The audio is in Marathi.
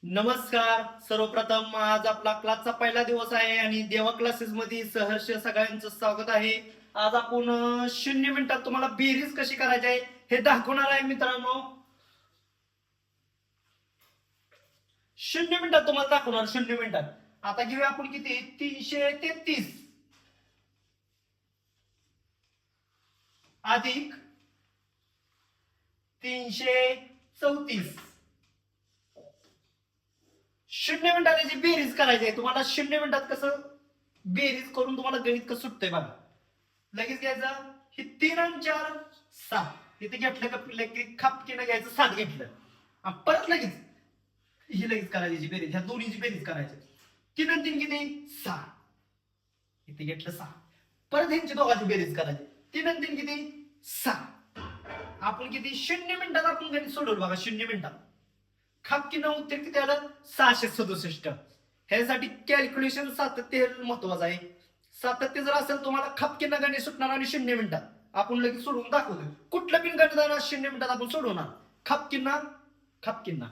नमस्कार. सर्वप्रथम आज आपला क्लासचा पहिला दिवस आहे आणि देवा क्लासेस मध्ये सहर्ष सगळ्यांचं स्वागत आहे. आज आपण 0 मिनिटात तुम्हाला बेरीज कशी करायची आहे हे दाखवणार आहे मित्रांनो. 0 मिनिटात तुम्हाला दाखवणार 0 मिनिटात. आता घेऊया आपण किती 333 अधिक 334. 0 मिनिटात याची बेरीज करायची आहे तुम्हाला. 0 मिनिटात कसं बेरीज करून तुम्हाला गणित कसं सुटतंय बघा. लगेच घ्यायचं हे 3 आणि 4 7 इथे घेतलं का खापकीनं घ्यायचं 7 घेतलं आणि परत लगेच ही लगेच करायची बेरीज. ह्या दोन्हीची बेरीज करायची. 3 आणि 3 किती 6 इथे घेतलं 6 परत ह्यांची दोघांची बेरीज करायची. 3 आणि 3 किती 6 आपण किती 0 मिनिटात आपण गणित सोडवलं बघा. 0 मिनिटात खापकीनं उत्तर किती आलं 667. ह्यासाठी कॅल्क्युलेशन सातत्य महत्वाचं आहे. सातत्य जर असेल तुम्हाला खापकीनं गणित सुटणार आणि 0 मिनिटात आपण लगेच सोडवून दाखवतो. कुठलं पण गणित 0 मिनिटात आपण सोडवणार खापकीनं.